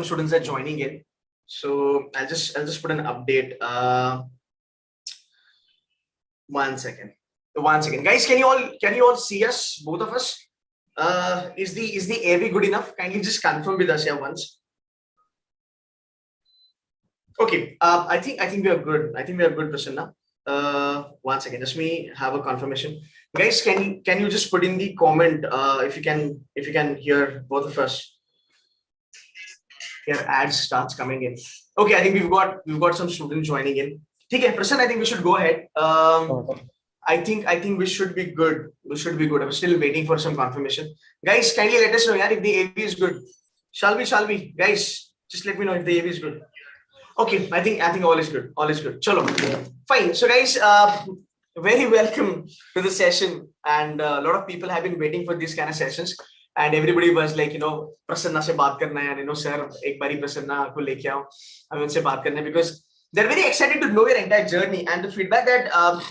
students are joining in, so I'll just put an update. One second, guys. Can you all see us, both of us? Is the AV good enough? Kindly just confirm with us here once. Okay. I think we are good. Prasanna. One second. Just me have a confirmation. Guys, can you just put in the comment if you can hear both of us? Here ads starts coming in. Okay, I think we've got some students joining in. Okay, Prasanna, I think we should go ahead. I think we should be good. I'm still waiting for some confirmation. Guys, kindly let us know if the AV is good. Shall we? Guys, just let me know if the AV is good. Okay, I think all is good. Chalo. Fine. So guys, very welcome to the session, and a lot of people have been waiting for these kind of sessions, and everybody was like, Prasanna se baat karna hai, and sir, ek bari Prasanna ko leke aao, hame unse baat karna hai, because they're very excited to know your entire journey, and the feedback that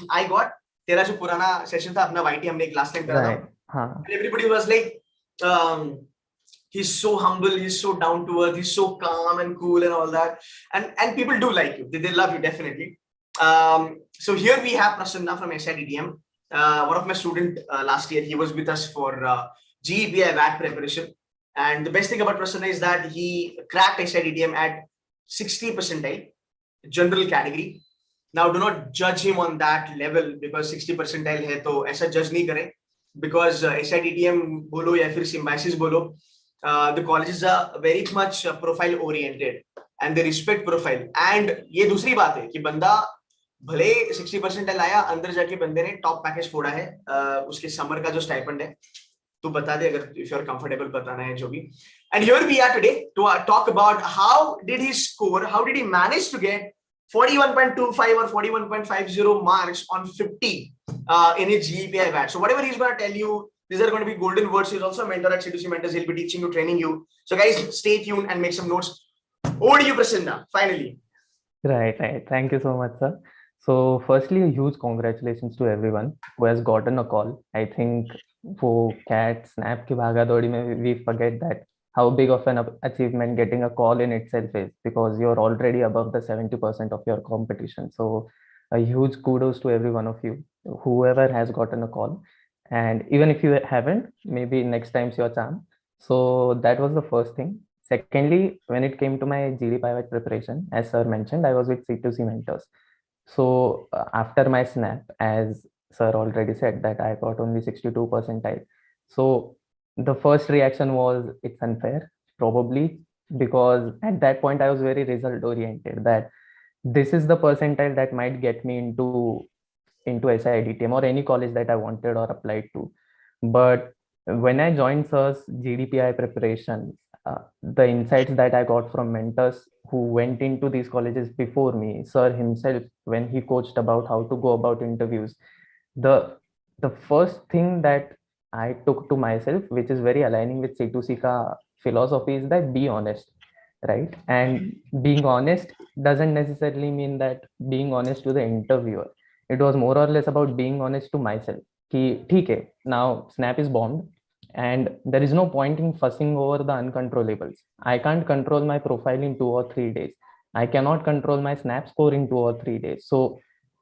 I got, tera jo purana session tha apna YT humne last time kara tha, and everybody was like, he's so humble, he's so down to earth, he's so calm and cool and all that, and people do like you, they love you definitely. So here we have Prasanna from SIDTM, one of my student last year. He was with us for GEPI VAT preparation, and the best thing about Prasanna is that he cracked SIDTM at 60 percentile general category. Now do not judge him on that level, because 60 percentile hai to aisa judge nahi kare, because SIDTM bolo ya fir symbiosis bolo, the colleges are very much profile oriented and they respect profile. And ये दूसरी बात है कि बंदा भले 60 percentile आया, अंदर जाके बंदे ने टॉप पैकेज फोड़ा है, उसके समर का जो स्टाइपेंड है, तो बता दे अगर if you are comfortable बताना है जो भी. And here we are today to talk about how did he score, how did he manage to get 41.25 or 41.50 marks on 50 in his GEPI VAT. So whatever he's going to tell you, these are going to be golden words. He's also a mentor at C2C Mentors. He'll be teaching you, training you. So guys, stay tuned and make some notes. Over to you, Prasanna, finally. Right. Thank you so much, sir. So firstly, a huge congratulations to everyone who has gotten a call. I think for cat snap ki bhaga dodi mein we forget that how big of an achievement getting a call in itself is, because you're already above the 70% of your competition. So a huge kudos to every one of you, whoever has gotten a call. And even if you haven't, maybe next time's your chance. So that was the first thing. Secondly, when it came to my GD pivot preparation, as sir mentioned, I was with C2C Mentors. So after my snap, as sir already said, that I got only 62 percentile. So the first reaction was it's unfair, probably, because at that point I was very result oriented, that this is the percentile that might get me into SIDTM or any college that I wanted or applied to. But when I joined sir's GDPI preparation, the insights that I got from mentors who went into these colleges before me, sir himself, when he coached about how to go about interviews, the first thing that I took to myself, which is very aligning with C2C ka philosophy, is that be honest, right? And being honest doesn't necessarily mean that being honest to the interviewer. It was more or less about being honest to myself. Ki, theek hai, now Snap is bombed and there is no point in fussing over the uncontrollables. I can't control my profile in 2 or 3 days. I cannot control my Snap score in 2 or 3 days. So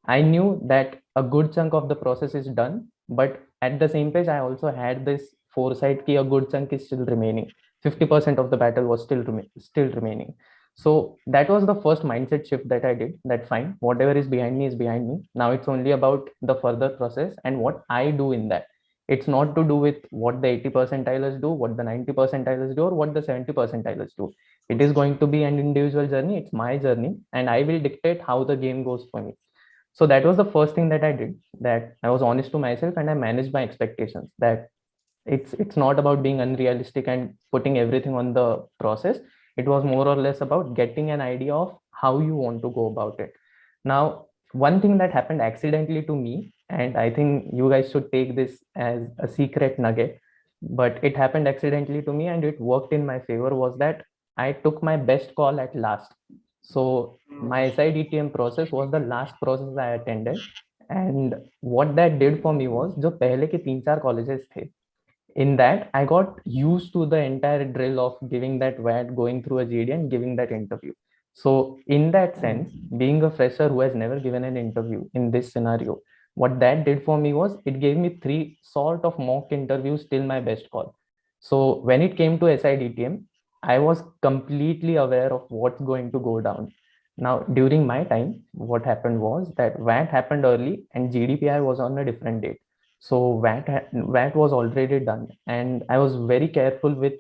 I knew that a good chunk of the process is done, but at the same page, I also had this foresight ki a good chunk is still remaining. 50% of the battle was still remaining. So that was the first mindset shift that I did, that fine, whatever is behind me is behind me. Now it's only about the further process and what I do in that. It's not to do with what the 80 percentiles do, what the 90 percentiles do, or what the 70 percentiles do. It is going to be an individual journey. It's my journey, and I will dictate how the game goes for me. So that was the first thing that I did, that I was honest to myself and I managed my expectations, that it's not about being unrealistic and putting everything on the process. It was more or less about getting an idea of how you want to go about it. Now, one thing that happened accidentally to me, and I think you guys should take this as a secret nugget, but it happened accidentally to me and it worked in my favor, was that I took my best call at last. So my SIDTM process was the last process I attended. And what that did for me was, जो पहले के 3-4 colleges थे, in that I got used to the entire drill of giving that VAT, going through a GD and giving that interview. So in that sense, being a fresher who has never given an interview in this scenario, what that did for me was it gave me 3 sort of mock interviews till my best call. So when it came to SIDTM, I was completely aware of what's going to go down. Now, during my time, what happened was that VAT happened early and GDPR was on a different date. So VAT was already done, and I was very careful with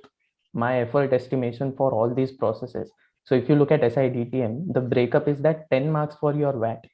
my effort estimation for all these processes. So if you look at SIDTM, the breakup is that 10 marks for your VAT,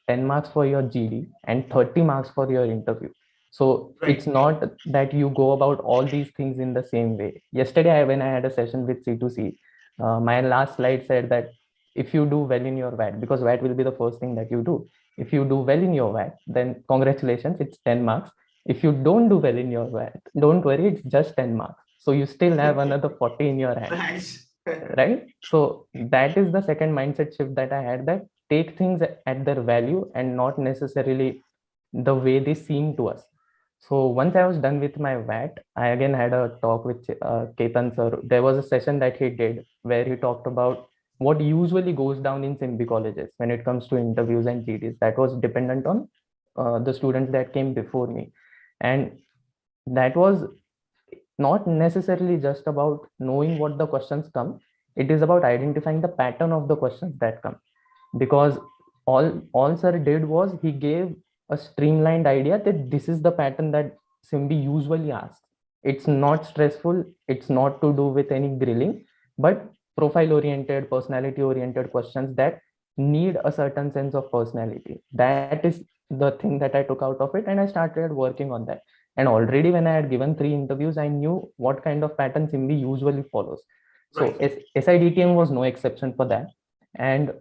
10 marks for your GD, and 30 marks for your interview. So Right. it's not that you go about all these things in the same way. Yesterday, when I had a session with C2C, my last slide said that if you do well in your VAT, because VAT will be the first thing that you do. If you do well in your VAT, then congratulations, it's 10 marks. If you don't do well in your VAT, don't worry, it's just 10 marks. So you still have another 40 in your hand, Nice. right? So that is the second mindset shift that I had, that take things at their value and not necessarily the way they seem to us. So once I was done with my VAT, I again had a talk with Ketan sir. There was a session that he did where he talked about what usually goes down in Symbi colleges when it comes to interviews and GDs. That was dependent on the students that came before me. And that was not necessarily just about knowing what the questions come. It is about identifying the pattern of the questions that come, because all sir did was he gave a streamlined idea that this is the pattern that Simbi usually asks. It's not stressful, it's not to do with any grilling, but profile oriented, personality oriented questions that need a certain sense of personality. That is the thing that I took out of it, and I started working on that. And already when I had given 3 interviews, I knew what kind of pattern Simbi usually follows. So Right. SIDTM was no exception for that. And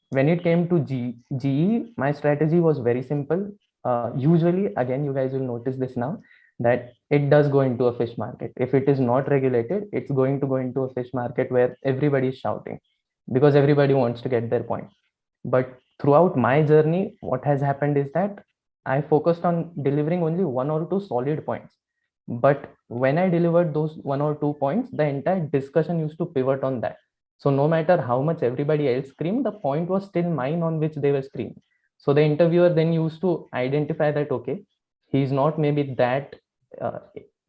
when it came to GE, my strategy was very simple. Usually, again, you guys will notice this now, that it does go into a fish market. If it is not regulated, it's going to go into a fish market where everybody is shouting because everybody wants to get their point. But throughout my journey, what has happened is that I focused on delivering only 1 or 2 solid points. But when I delivered those 1 or 2 points, the entire discussion used to pivot on that. So no matter how much everybody else screamed, the point was still mine on which they were screaming. So the interviewer then used to identify that, okay, he's not maybe that uh,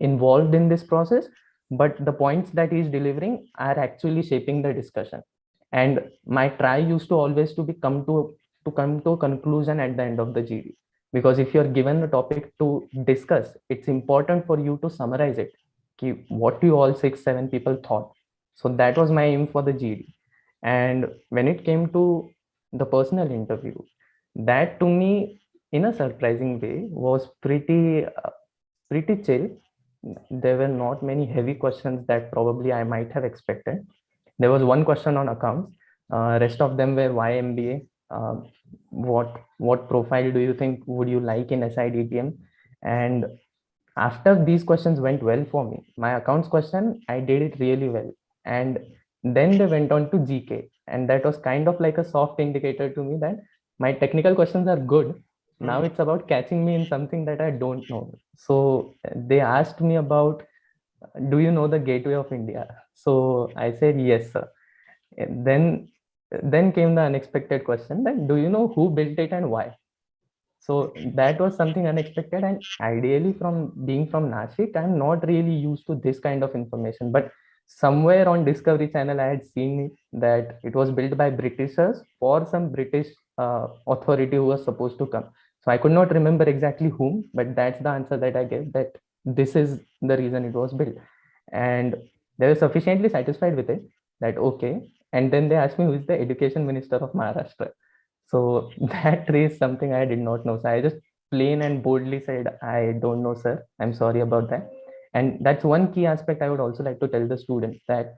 involved in this process, but the points that he's delivering are actually shaping the discussion. And my try used to always to be come to a conclusion at the end of the GD, because if you're given a topic to discuss, it's important for you to summarize it, what you all 6 7 people thought. So that was my aim for the GD. And when it came to the personal interview, that to me, in a surprising way, was pretty chill. There were not many heavy questions that probably I might have expected. There was one question on accounts. Rest of them were why MBA. What profile do you think would you like in SIDTM? And after these questions went well for me, my accounts question, I did it really well. And then they went on to GK. And that was kind of like a soft indicator to me that my technical questions are good. Now it's about catching me in something that I don't know. So they asked me about, do you know the gateway of India? So I said, yes, sir. And then came the unexpected question that, do you know who built it and why? So that was something unexpected. And ideally, from being from Nashik, I'm not really used to this kind of information. But somewhere on Discovery Channel, I had seen it, that it was built by Britishers for some British authority who was supposed to come. So I could not remember exactly whom, but that's the answer that I gave, that this is the reason it was built. And they were sufficiently satisfied with it, that okay. And then they asked me who is the education minister of Maharashtra. So that is something I did not know. So I just plain and boldly said, I don't know, sir. I'm sorry about that. And that's one key aspect I would also like to tell the students, that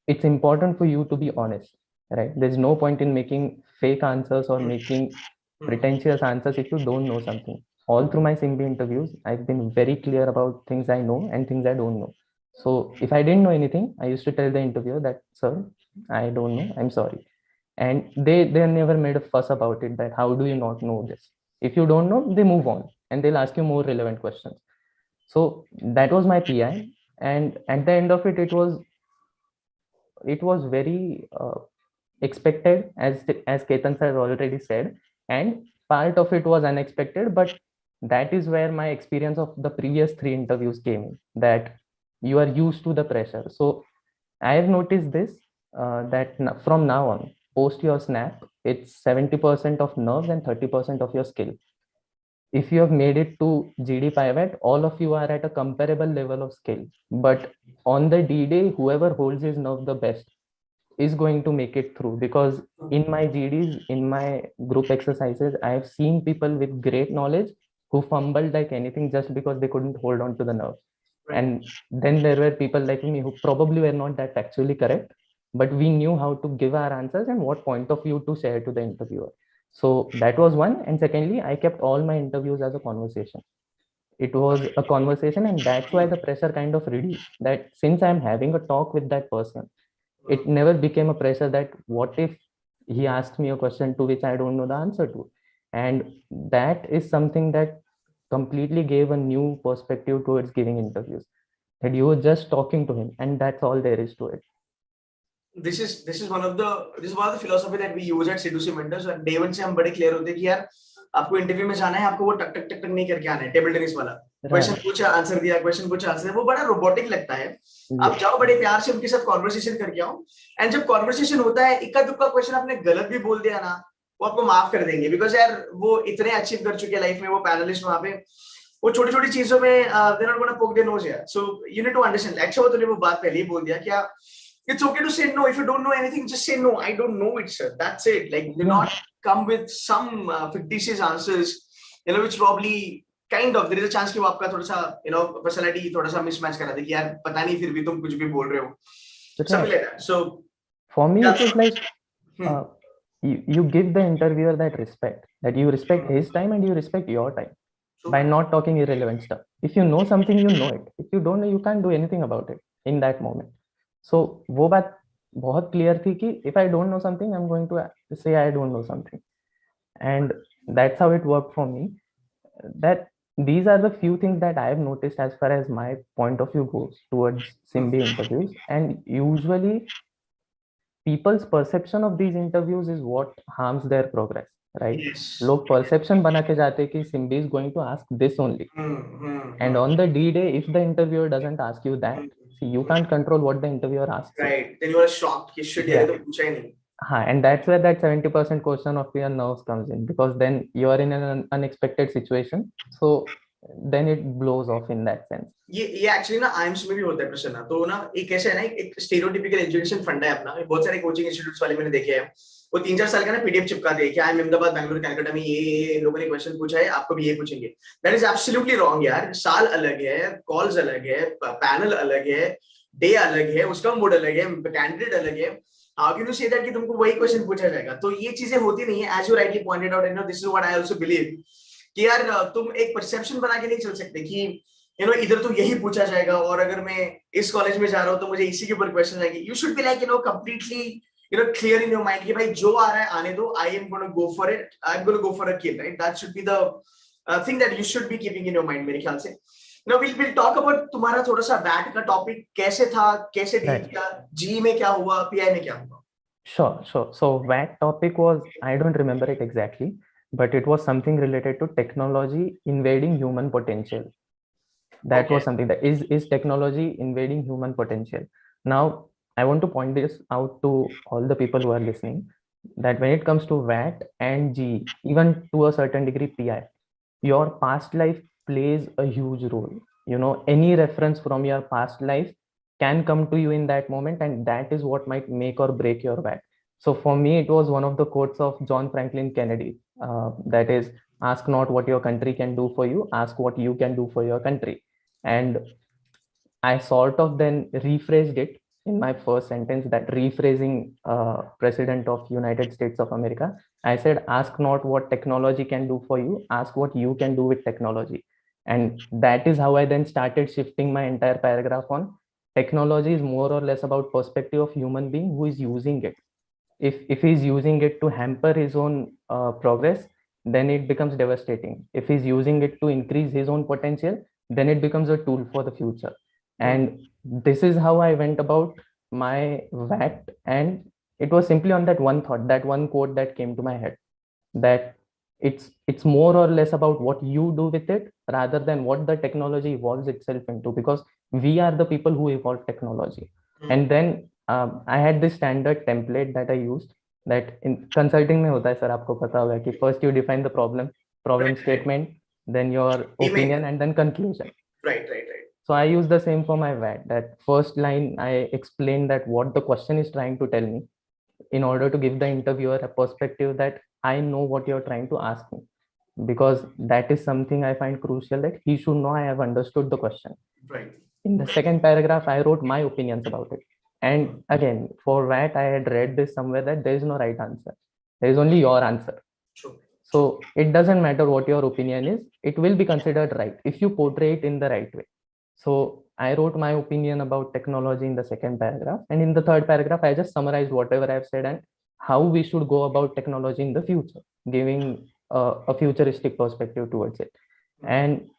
it's important for you to be honest, right? There's no point in making fake answers or making pretentious answers if you don't know something. All through my Simbi interviews, I've been very clear about things I know and things I don't know. So if I didn't know anything, I used to tell the interviewer that, sir, I don't know, I'm sorry. And they never made a fuss about it, that how do you not know this? If you don't know, they move on and they'll ask you more relevant questions. So that was my PI, and at the end of it, it was very expected, as Ketan sir already said, and part of it was unexpected. But that is where my experience of the previous 3 interviews came in, that you are used to the pressure. So I have noticed this, that from now on, post your snap, it's 70% of nerves and 30% of your skill. If you have made it to GD Pivot, all of you are at a comparable level of skill. But on the D day, whoever holds his nerve the best is going to make it through. Because in my GDs, in my group exercises, I have seen people with great knowledge who fumbled like anything just because they couldn't hold on to the nerve. Right. And then there were people like me who probably were not that factually correct, but we knew how to give our answers and what point of view to share to the interviewer. So that was one. And secondly, I kept all my interviews as a conversation. It was a conversation, and that's why the pressure kind of reduced. That since I'm having a talk with that person, it never became a pressure that what if he asks me a question to which I don't know the answer to. And that is something that completely gave a new perspective towards giving interviews, that you were just talking to him, and that's all there is to it. This is one of the philosophy that we use at C2C Mentors. और day one से हम बड़े clear होते हैं कि यार आपको interview में जाना है, आपको वो टक टक टक टक नहीं करके आना है, टेबल टेनिस वाला क्वेश्चन पूछा आंसर दिया, क्वेश्चन पूछा आंसर, वो बड़ा रोबोटिक लगता है. आप जाओ बड़े प्यार से उनके साथ कॉन्वर्सेशन करके आओ, एंड जब कॉन्वर्सेशन होता है इक्का दुक्का क्वेश्चन आपने गलत भी बोल दिया ना, वो आपको माफ कर देंगे, बिकॉज यार वो इतने अचीव कर चुके हैं लाइफ में, वो पैनलिस्ट वहां पे, वो छोटी छोटी चीजों में they not gonna poke their nose यार. So you need to understand. अच्छा वो तूने वो बात पहले ही बोल दिया क्या, it's okay to say no. If you don't know anything, just say no, I don't know it, sir. That's it. Like, do not come with some fictitious answers, which probably kind of there is a chance कि वो आपका थोड़ा सा personality थोड़ा सा mismatch करा दे कि यार पता नहीं फिर भी तुम कुछ भी बोल रहे हो, something like that. So for me it was like you give the interviewer that respect, that you respect his time and you respect your time by not talking irrelevant stuff. If you know something, you know it. If you don't know, you can't do anything about it in that moment. So वो बात बहुत clear थी कि if I don't know something, I'm going to say I don't know something, and that's how it worked for me. That these are the few things that I have noticed as far as my point of view goes towards SIMB interviews. And usually people's perception of these interviews is what harms their progress, right? लोग perception बना के जाते हैं कि SIMB is going to ask this only, and on the D day, if the interviewer doesn't ask you that, see, you can't control what the interviewer asks. Right. Then you are shocked कि shit यार ये तो पूछा ही नहीं. And that's where that 70% question of your nerves comes in, because then you are in an unexpected situation, so then it blows off in that sense. ये actually ना IIMs में भी होता है प्रश्न ना, तो ना एक ऐसा है ना, एक स्टीरियोटिपिकल एजुकेशन फंड है अपना, बहुत सारे कोचिंग इंस्टीट्यूट्स वाले मैंने देखे हैं, वो 3-4 साल का ना पीडीएफ चिपका दे कि आई एम अहमदाबाद, बैंगलोर, कलकत्ता में ये लोगों ने क्वेश्चन पूछा है, आपको भी ये पूछेंगे. दैट इज एब्सोल्युटली रॉन्ग यार. साल अलग है, कॉल्स अलग है, पैनल अलग है, डे अलग है, उसका मूड अलग है, कैंडिडेट अलग है. How can you say that कि तुमको वही क्वेश्चन पूछा जाएगा? तो ये चीजें होती नहीं है. As you rightly pointed out, and this is what I also believe कि यार तुम एक परसेप्शन बना के नहीं चल सकते कि इधर तो यही पूछा जाएगा, और अगर मैं इस कॉलेज में जा रहा हूँ तो मुझे इसी के ऊपर क्वेश्चन आएंगे. You should be like completely clear in your mind कि भाई जो आ रहा है आने दो. I am going to go for it. I'm going to go for a kill, right? That should be the thing that you should be keeping in your mind मेरे ख्याल से. Now we'll talk about तुम्हारा थोड़ा सा VAT का topic कैसे था, कैसे डील किया, जी में क्या हुआ, पीआई में क्या हुआ? Sure. So VAT topic was, I don't remember it exactly, but it was something related to technology invading human potential. That was something that is technology invading human potential. Now I want to point this out to all the people who are listening, that when it comes to VAT and G, even to a certain degree PI, your past life plays a huge role. Any reference from your past life can come to you in that moment, and that is what might make or break your VAT. So for me, it was one of the quotes of John Franklin Kennedy, that is, ask not what your country can do for you, ask what you can do for your country. And I sort of then rephrased it in my first sentence, that rephrasing President of United States of America. I said, ask not what technology can do for you, ask what you can do with technology. And that is how I then started shifting my entire paragraph on technology is more or less about perspective of human being who is using it. If he's using it to hamper his own progress, then it becomes devastating. If he's using it to increase his own potential, then it becomes a tool for the future. And this is how I went about my VAT. And it was simply on that one thought, that one quote that came to my head, that it's more or less about what you do with it rather than what the technology evolves itself into, because we are the people who evolve technology. And then I had this standard template that I used, that in consulting में होता है sir, आपको पता होगा कि first you define the problem statement, then your opinion, and then conclusion. Right. So I use the same for my VAT, that first line I explain that what the question is trying to tell me, in order to give the interviewer a perspective that I know what you're trying to ask me, because that is something I find crucial, that he should know I have understood the question. Right. In the second paragraph, I wrote my opinions about it. And again, for that, I had read this somewhere that there is no right answer. There is only your answer. True. So it doesn't matter what your opinion is, it will be considered right if you portray it in the right way. So I wrote my opinion about technology in the second paragraph. And in the third paragraph, I just summarized whatever I've said and how we should go about technology in the future, giving a futuristic perspective towards it. And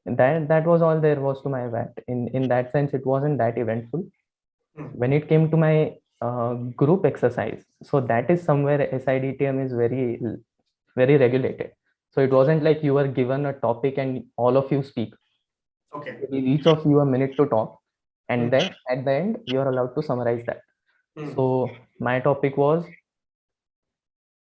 that was all there was to my VAT. In that sense, it wasn't that eventful. When it came to my group exercise, so that is somewhere SIDTM is very regulated. So it wasn't like you were given a topic and all of you speak. Okay. Each of you a minute to talk, and then at the end you are allowed to summarize that. So my topic was,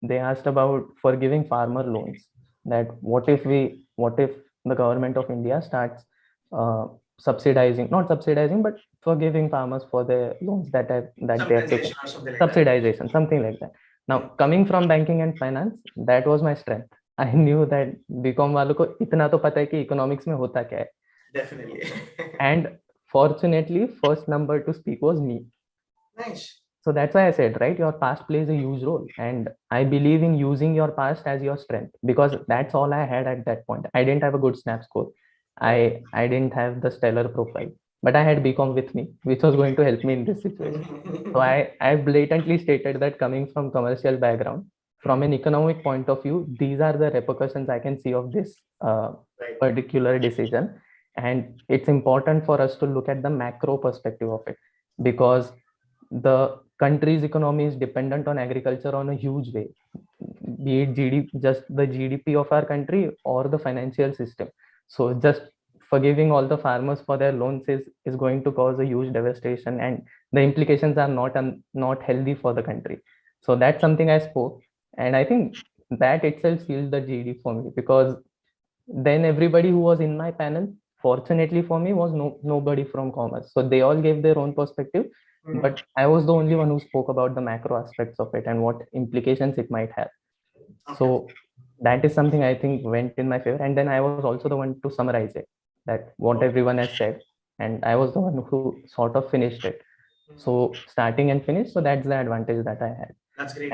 they asked about forgiving farmer loans, that what if the government of India starts not subsidizing, but forgiving farmers for the loans that they have taken. Subsidization, something like that. Now, coming from banking and finance, that was my strength. I knew that BCom वालों को इतना तो पता है कि economics में होता क्या है. Definitely. And fortunately, first number to speak was me. Nice. So that's why I said, right, your past plays a huge role. And I believe in using your past as your strength, because that's all I had at that point. I didn't have a good snap score. I didn't have the stellar profile, but I had BCom with me, which was going to help me in this situation. So I blatantly stated that coming from commercial background, from an economic point of view, these are the repercussions I can see of this particular decision. And it's important for us to look at the macro perspective of it, because the country's economy is dependent on agriculture on a huge way, be it just the GDP of our country or the financial system. So just forgiving all the farmers for their loans is going to cause a huge devastation, and the implications are not healthy for the country. So that's something I spoke, and I think that itself sealed the GD for me, because then everybody who was in my panel, fortunately for me, was nobody from commerce. So they all gave their own perspective, but I was the only one who spoke about the macro aspects of it and what implications it might have. So that is something I think went in my favor. And then I was also the one to summarize it, that what everyone has said, and I was the one who sort of finished it. So starting and finish, so that's the advantage that I had. That's great.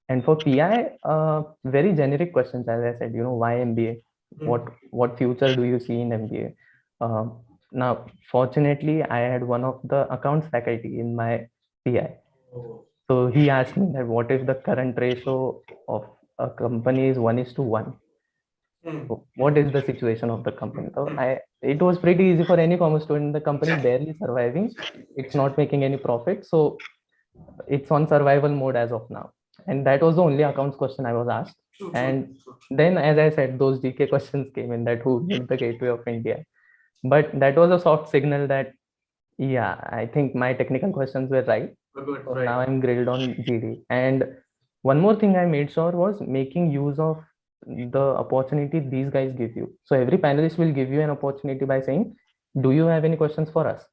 And for PI, very generic questions, as I said, why MBA? What future do you see in MBA? Now, fortunately, I had one of the accounts faculty in my PI. So he asked me that what if the current ratio of a company is 1:1? So what is the situation of the company? So it was pretty easy for any commerce student. The company is barely surviving. It's not making any profit. So it's on survival mode as of now. And that was the only accounts question I was asked. And then, as I said, those GK questions came in, that who made the gateway of India. But that was a soft signal that, yeah, I think my technical questions were right. So now I'm grilled on GD. And one more thing I made sure was making use of the opportunity these guys give you. So every panelist will give you an opportunity by saying, do you have any questions for us?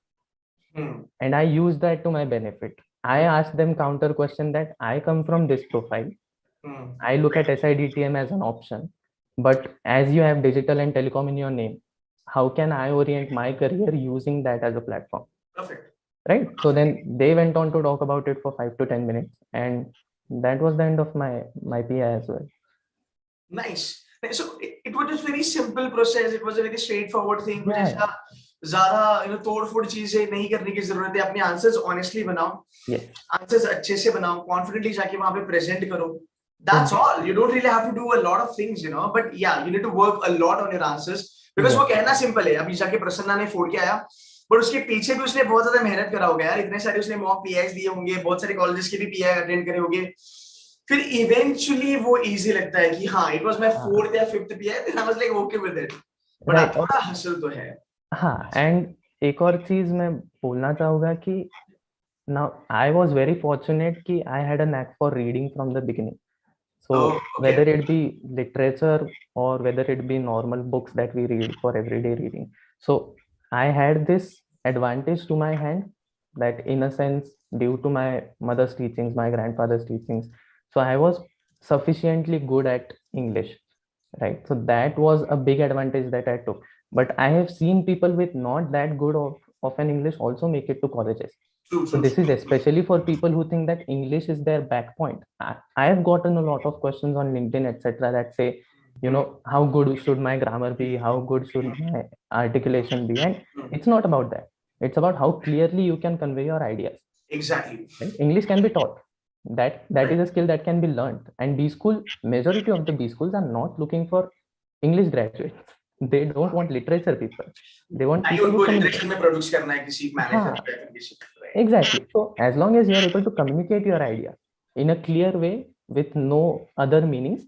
And I use that to my benefit. I ask them counter question that I come from this profile. I look at SIDTM as an option, but as you have digital and telecom in your name, how can I orient my career using that as a platform? Perfect. Right. So then they went on to talk about it for 5 to 10 minutes, and that was the end of my PI as well. Nice. So it was just very simple process. It was a very straightforward thing. Yeah. ज़्यादा तोड़-फोड़ चीजें नहीं करने की जरूरत है. अपने answers honestly बनाओ. Answers अच्छे से बनाओ. कॉन्फिडेंटली जाके वहां पे प्रेजेंट करो. That's all. You don't really have to do a lot of things, but yeah, you need to work a lot on your answers. Because वो कहना सिंपल है, अभी जाके प्रसन्ना ने फोड़ के आया, बट उसके पीछे भी उसने बहुत ज्यादा मेहनत करा होगा यार, इतने सारे उसने मॉक पीआईज दिए होंगे, बहुत सारे कॉलेजेस के भी पीआई अटेंड करे होंगे, फिर इवेंचुअली वो इजी लगता है कि हाँ इट वाज माय फोर्थ या fifth PI, then I was like okay with it, but थोड़ा हसल तो है। हाँ, एंड एक और चीज मैं बोलना चाहूंगा कि now I was very fortunate कि I had a knack for reading from the beginning. So whether it be literature or whether it be normal books that we read for everyday reading, so I had this advantage to my hand, that in a sense due to my mother's teachings, my grandfather's teachings, so I was sufficiently good at English, right? So that was a big advantage that I took. But I have seen people with not that good of an English also make it to colleges. So this is especially for people who think that English is their back point. I have gotten a lot of questions on LinkedIn, etc., that say, you know, how good should my grammar be? How good should my articulation be? And it's not about that. It's about how clearly you can convey your ideas. Exactly. Right? English can be taught. That is a skill that can be learned. And B school, majority of the B schools are not looking for English graduates. They don't want literature people. They want people who communicate. Exactly. So as long as you are able to communicate your idea in a clear way with no other meanings,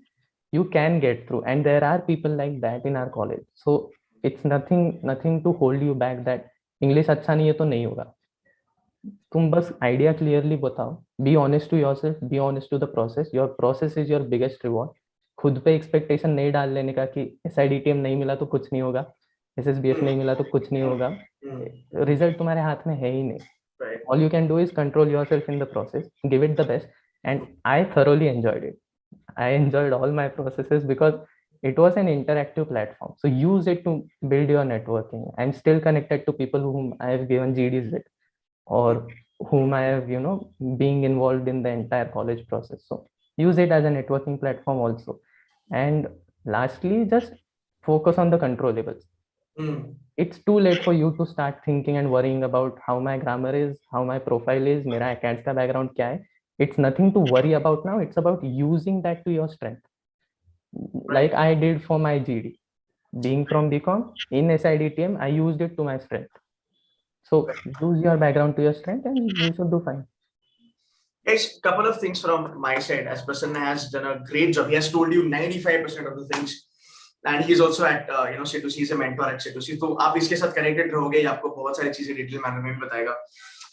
you can get through. And there are people like that in our college. So it's nothing to hold you back that English अच्छा नहीं है तो नहीं होगा. तुम बस idea clearly बताओ, be honest to yourself, be honest to the process. Your process is your biggest reward. खुद पे एक्सपेक्टेशन नहीं डाल लेने का कि SIDTM नहीं मिला तो कुछ नहीं होगा, SSBF नहीं मिला तो कुछ नहीं होगा. रिजल्ट तुम्हारे हाथ में है ही नहीं. All you can do is control yourself in the process, give it the best, and I thoroughly enjoyed it. I enjoyed all my processes because it was an interactive platform. So use it to build your networking. I'm still connected to people whom I have given GDs with, or whom I have, you know, being involved in the entire college process. So use it as a networking platform also. And lastly, just focus on the controllables. It's too late for you to start thinking and worrying about how my grammar is, how my profile is, मेरा academic का background क्या है. It's nothing to worry about now. It's about using that to your strength. Like I did for my GD. Being from BCom, in SIDTM, I used it to my strength. So use your background to your strength and you should do fine. Guys, couple of things from my side. As Prasanna has done a great job. He has told you 95% of the things. And he is also at C2C, he is a mentor at C2C. तो आप इसके साथ connected रहोगे, ये आपको बहुत सारी चीजें डिटेल मैनर में भी बताएगा.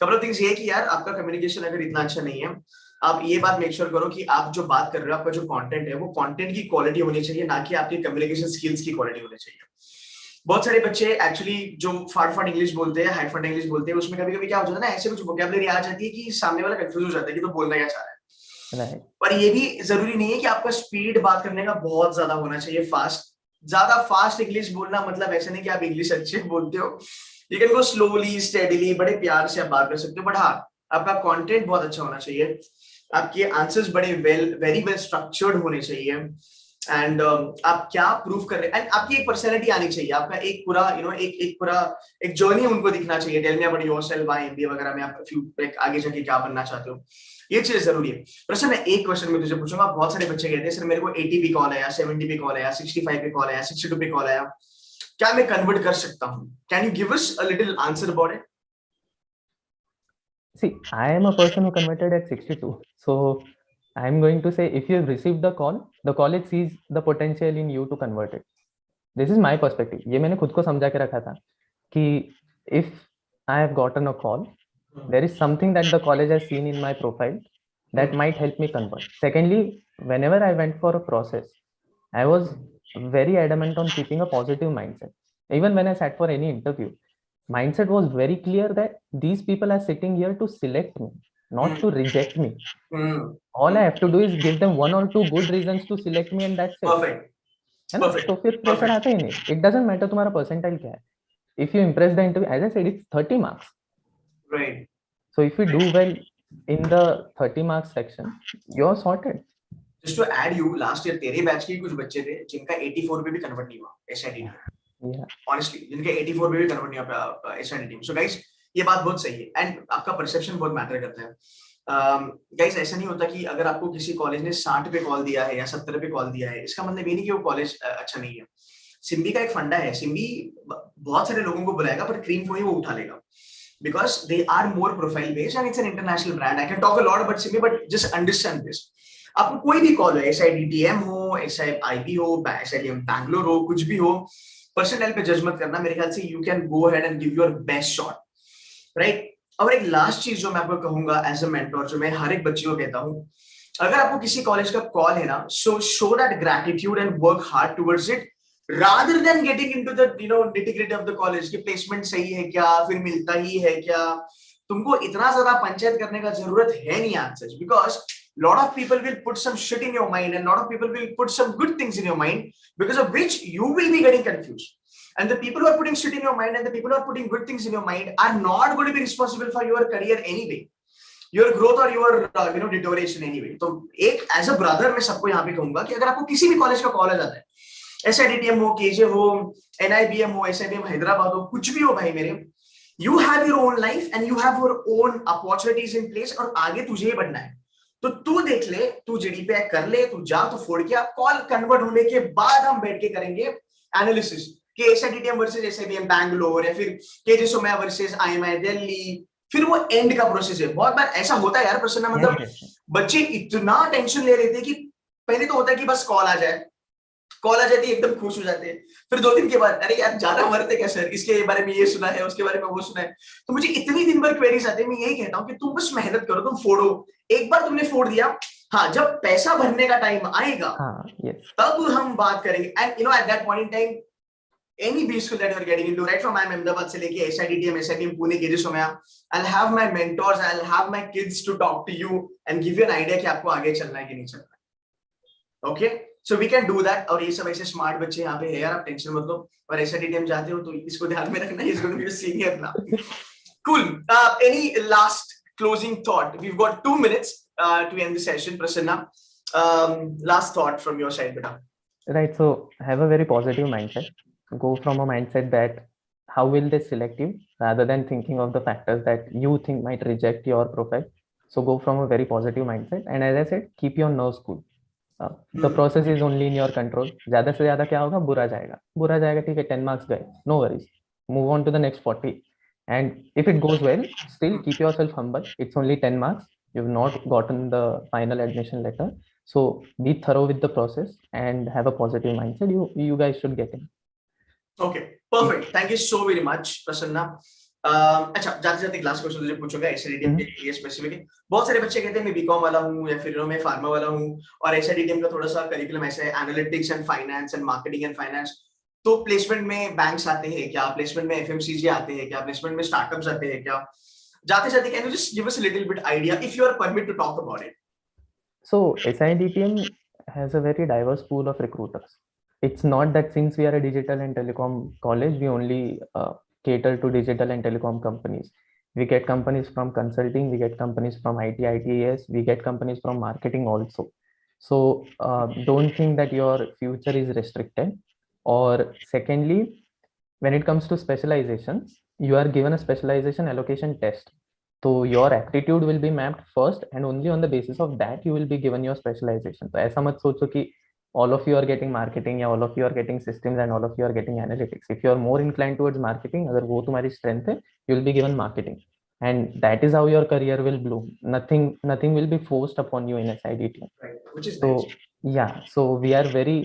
couple of things ये कि यार आपका communication अगर इतना अच्छा नहीं है, आप ये बात make sure करो कि आप जो बात कर रहे हो, आपका जो content है, वो content की quality होनी चाहिए, ना कि आपकी communication skills की quality होनी चाहिए. बहुत सारे बच्चे एक्चुअली जो फाड़ इंग्लिश बोलते हैं, हाई फाड़ इंग्लिश बोलते हैं, उसमें कभी कभी क्या हो जाता है ना, ऐसे कुछ वोकैबुलरी आ जाती है कि सामने वाला कंफ्यूज हो जाता है कि तो बोलना क्या चाह रहा है. पर ये भी जरूरी नहीं है कि आपका स्पीड बात करने का बहुत ज्यादा होना चाहिए, फास्ट. ज्यादा फास्ट इंग्लिश बोलना मतलब ऐसे नहीं कि आप इंग्लिश अच्छे बोलते हो. You can go slowly steadily, बड़े प्यार से आप बात कर सकते हो, बट हाँ आपका कंटेंट बहुत अच्छा होना चाहिए, आपके आंसर्स बड़े वेरी वेल स्ट्रक्चर्ड होने चाहिए, एंड आप क्या प्रूव कर रहे हैं, एंड आपकी एक पर्सनैलिटी आनी चाहिए, आपका एक पूरा एक पूरा एक जर्नी उनको दिखना चाहिए. Tell me about yourself, why MBA वगैरह में आप आगे जाके क्या बनना चाहते हो, ये चीज जरूरी है. प्रश्न एक क्वेश्चन मैं तुझे पूछूंगा. बहुत सारे बच्चे कहते हैं सर मेरे को 80 पे कॉल आया, 70 पे कॉल आया, 65 पे कॉल आया, 62 पे कॉल आया, क्या मैं कन्वर्ट कर सकता हूँ? Can you give us a little answer about it? See, I am a person who converted at 62. So I'm going to say, if you have received the call, the college sees the potential in you to convert it. This is my perspective. ये मैंने खुद को समझा के रखा था कि if I have gotten a call, there is something that the college has seen in my profile that might help me convert. Secondly, whenever I went for a process, I was very adamant on keeping a positive mindset. Even when I sat for any interview, mindset was very clear that these people are sitting here to select me, not to reject me. All I have to do is give them one or two good reasons to select me, and that's it. Perfect. है ना? तो फिर pressure आता ही नहीं. It doesn't matter तुम्हारा percentile क्या है. If you impress the interview, as I said, it's 30 marks. Right. So if you do well in the 30 marks section, you're sorted. Just to add you, last year तेरे batch के कुछ बच्चे थे जिनका 84 पे भी कन्वर्ट नहीं हुआ SIDT. Honestly, जिनके 84 पे भी कन्वर्ट नहीं हुआ SIDT. So guys, ये बात बहुत सही है, एंड आपका परसेप्शन बहुत मैटर करता है. गाइस ऐसा नहीं होता कि अगर आपको किसी कॉलेज ने 60 पे कॉल दिया है या 70 पे कॉल दिया है, इसका मतलब ये नहीं कि वो कॉलेज अच्छा नहीं है. सिम्बी का एक फंडा है, सिम्बी बहुत सारे लोगों को बुलाएगा पर क्रीम को ही वो उठा लेगा, because they are more profile based and it's an international brand. I can talk a lot about Simbi, but just understand this. आपको कोई भी कॉल हो, SIDTM हो, SIIB हो, SIDTM बैंगलोर हो, कुछ भी हो, पर्सनल पे जज मत करना. मेरे ख्याल से you can go ahead and give your best shot, right? और एक लास्ट चीज जो मैं आपको कहूंगा एज अ मेंटोर, जो मैं हर एक बच्चे को कहता हूँ, अगर आपको किसी कॉलेज का कॉल है ना, so show that gratitude and work hard towards it, rather than getting into the nitty-gritty of the college कि प्लेसमेंट सही है क्या, फिर मिलता ही है क्या. तुमको इतना ज्यादा पंचायत करने का जरूरत है नहीं आज सच, because lot of people will put some shit in your mind and lot of people will put some good things in your mind, because of which you will be getting confused. And the people who are putting shit in your mind and the people who are putting good things in your mind are not going to be responsible for your career anyway, your growth or your deterioration anyway. तो एक as a brother मैं सबको यहाँ पे कहूंगा कि अगर आपको किसी भी कॉलेज का कॉल आ जाता है, SIDTM हो, KJ हो, NIBM हो, SIBM हैदराबाद हो, कुछ भी हो भाई मेरे, you have your own life and you have your own opportunities in place, और आगे तुझे ही बढ़ना है. तो तू देख ले, तू GD पे कर ले, तू जा, तो फोड़ के कॉल कन्वर्ट होने के बाद हम बैठ के करेंगे एनालिसिस कि SIDTM वर्सेस SIBM बैंगलोर, या फिर KJ Somaiya versus IMI Delhi, फिर वो एंड का प्रोसेस है. बहुत बार ऐसा होता है यार प्रसन्ना, मतलब बच्चे इतना टेंशन ले लेते हैं कि पहले तो होता है कि बस कॉल आ जाए, कॉल आ जाती है एकदम खुश हो जाते हैं, फिर 2 दिन के बाद अरे यार ज्यादा मरते क्या सर, इसके बारे में ये सुना है, उसके बारे में वो सुना है. तो मुझे इतनी दिन भर क्वेरीज आते हैं. मैं यही कहता हूँ कि तुम बस मेहनत करो, तुम फोड़ो. एक बार तुमने फोड़ दिया, हाँ, जब पैसा भरने का टाइम आएगा तब हम बात करेंगे. And at that point in time any B school that you are getting into, right from IIM Ahmedabad से लेके SIDTM, SIBM Pune, KJ Somaiya, I'll have my mentors, I'll have my kids to talk to you and give you an idea कि आपको आगे चलना है कि नहीं चलना है. Okay, so we can do that. और ये सब ऐसे स्मार्ट बच्चे यहाँ पे है यार, आप टेंशन मत लो. और SIDTM जाते हो तो इसको ध्यान में रखना, is going to be a senior now. Cool. Any last closing thought? We've got 2 minutes to end the session. Prasanna, last thought from your side, beta. Right. So have a very positive mindset. Go from a mindset that how will they select you, rather than thinking of the factors that you think might reject your profile. So go from a very positive mindset, and as I said, keep your nerves cool. The process is only in your control. ज्यादा से ज्यादा क्या होगा, बुरा जाएगा, ठीक है, 10 marks गए, no worries, move on to the next 40. And if it goes well, still keep yourself humble. It's only 10 marks, you've not gotten the final admission letter, so be thorough with the process and have a positive mindset. You guys should get in. Okay, perfect. Thank you so very much, Prasanna. अच्छा, जाते last question तुझे पूछूंगा SIDTM के लिए specifically. बहुत सारे बच्चे कहते हैं मैं बीकॉम वाला हूँ या फिर मैं फार्मा वाला हूँ, और SIDTM का थोड़ा सा करिकुलम ऐसा है, analytics and finance and marketing and finance. तो प्लेसमेंट में बैंक्स आते हैं क्या, प्लेसमेंट में FMCG आते हैं क्या, प्लेसमेंट में स्टार्टअप्स आते हैं क्या? जाते can you just give us a little bit idea if you are permit to talk about it. So SIDTM has a very diverse pool of recruiters. It's not that since we are a digital and telecom college, we only cater to digital and telecom companies. We get companies from consulting, we get companies from IT, ITES, we get companies from marketing also. So don't think that your future is restricted. Or secondly, when it comes to specializations, you are given a specialization allocation test. So your aptitude will be mapped first, and only on the basis of that you will be given your specialization. So ऐसा मत सोचो कि all of you are getting marketing या all of you are getting systems and all of you are getting analytics. If you are more inclined towards marketing, अगर वो तुम्हारी strength है, you will be given marketing, and that is how your career will bloom. Nothing will be forced upon you in SIDTM. Right, which is So nice. yeah, so we are very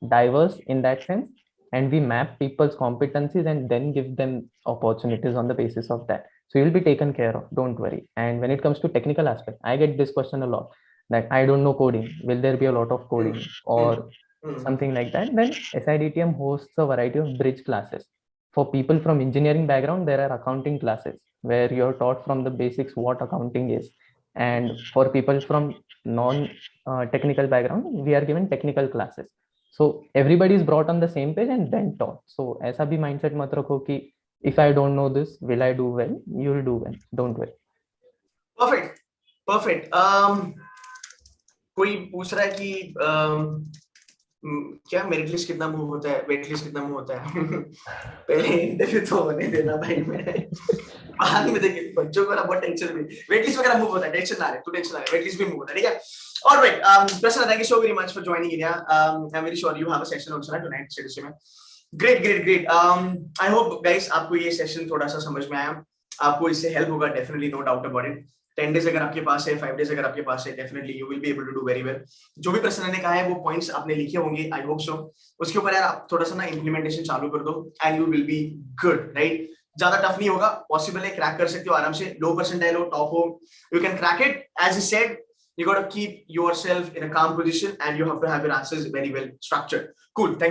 diverse in that sense, and we map people's competencies and then give them opportunities on the basis of that. So you'll be taken care of, don't worry. And when it comes to technical aspect, I get this question a lot, that I don't know coding, will there be a lot of coding or something like that? Then SIDTM hosts a variety of bridge classes. For people from engineering background, there are accounting classes where you're taught from the basics what accounting is. And for people from non-technical background, we are given technical classes. So everybody is brought on the same page and then taught. So ऐसा भी mindset मत रखो कि if I don't know this, will I do well? You'll do well. Don't worry. Perfect. कोई पूछ रहा है कि क्या मेरिट लिस्ट कितना मूव होता है, वेट लिस्ट कितना मूव होता है? पहले इंटरव्यू तो होने देना भाई. मैं बाद में देंगे बच्चों को ना बहुत टेंशन में वेट लिस्ट वगैरह मूव होता है टेंशन ना ले तू टेंशन ना ले वेट लिस्ट भी मूव होता है ठीक है alright Prasanna thank you so very much for joining in yeah I'm very sure you have a session also right tonight CDC में great I hope guys आपको ये सेशन थोड़ा सा समझ में आया आपको इससे हेल्प होगा definitely no doubt about it 10 days अगर आपके पास है 5 days अगर आपके पास है definitely you will be able to do very well जो भी प्रसन्न ने कहा है वो पॉइंट्स आपने लिखे होंगे आई होप सो उसके ऊपर यार आप थोड़ा सा ना इंप्लीमेंटेशन चालू कर दो and you will be good right ज्यादा टफ नहीं होगा पॉसिबल है क्रैक कर सकते हो आराम से लो परसेंटाइल हो टॉप हो you can crack it as he said you got to keep yourself in a calm position and you have to have your answers very well structured cool thank